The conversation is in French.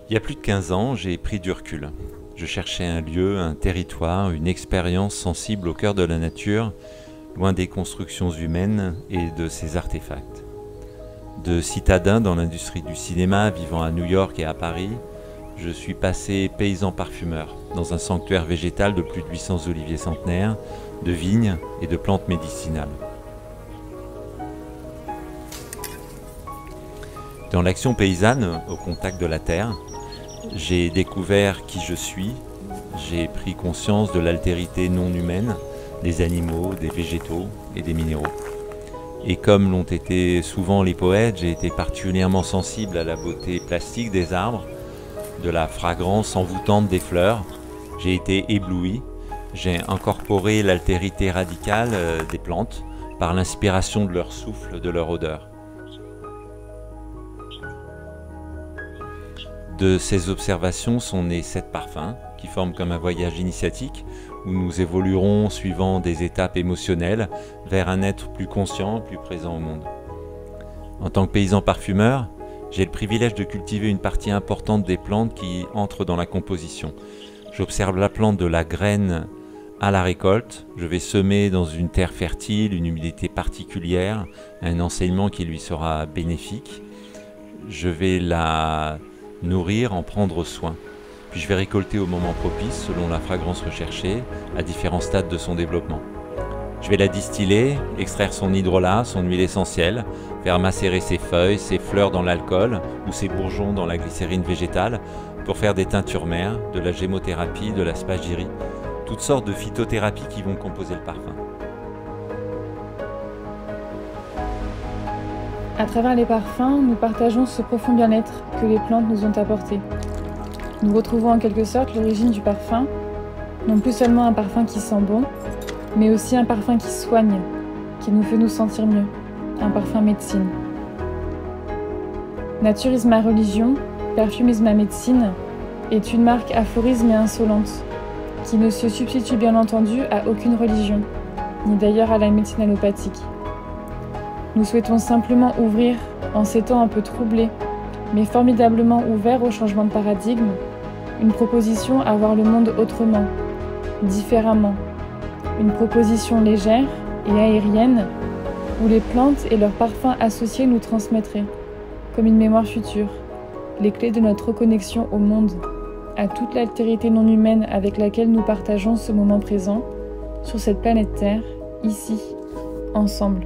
Il y a plus de 15 ans, j'ai pris du recul. Je cherchais un lieu, un territoire, une expérience sensible au cœur de la nature, loin des constructions humaines et de ses artefacts. De citadin dans l'industrie du cinéma, vivant à New York et à Paris, je suis passé paysan parfumeur, dans un sanctuaire végétal de plus de 800 oliviers centenaires, de vignes et de plantes médicinales. Dans l'action paysanne, au contact de la terre, j'ai découvert qui je suis, j'ai pris conscience de l'altérité non humaine des animaux, des végétaux et des minéraux. Et comme l'ont été souvent les poètes, j'ai été particulièrement sensible à la beauté plastique des arbres, de la fragrance envoûtante des fleurs. J'ai été ébloui, j'ai incorporé l'altérité radicale des plantes par l'inspiration de leur souffle, de leur odeur. De ces observations sont nés 7 parfums qui forment comme un voyage initiatique où nous évoluerons suivant des étapes émotionnelles vers un être plus conscient, plus présent au monde. En tant que paysan parfumeur, j'ai le privilège de cultiver une partie importante des plantes qui entrent dans la composition. J'observe la plante de la graine à la récolte, je vais semer dans une terre fertile, une humidité particulière, un enseignement qui lui sera bénéfique. Je vais la nourrir, en prendre soin. Puis je vais récolter au moment propice, selon la fragrance recherchée, à différents stades de son développement. Je vais la distiller, extraire son hydrolat, son huile essentielle, faire macérer ses feuilles, ses fleurs dans l'alcool ou ses bourgeons dans la glycérine végétale pour faire des teintures mères, de la gémothérapie, de la spagyrie, toutes sortes de phytothérapies qui vont composer le parfum. À travers les parfums, nous partageons ce profond bien-être que les plantes nous ont apporté. Nous retrouvons en quelque sorte l'origine du parfum, non plus seulement un parfum qui sent bon, mais aussi un parfum qui soigne, qui nous fait nous sentir mieux, un parfum médecine. Nature is ma religion, Perfume is ma médecine est une marque aphorisme et insolente, qui ne se substitue bien entendu à aucune religion, ni d'ailleurs à la médecine allopathique. Nous souhaitons simplement ouvrir, en ces temps un peu troublés, mais formidablement ouverts au changement de paradigme, une proposition à voir le monde autrement, différemment. Une proposition légère et aérienne, où les plantes et leurs parfums associés nous transmettraient, comme une mémoire future, les clés de notre reconnexion au monde, à toute l'altérité non humaine avec laquelle nous partageons ce moment présent, sur cette planète Terre, ici, ensemble.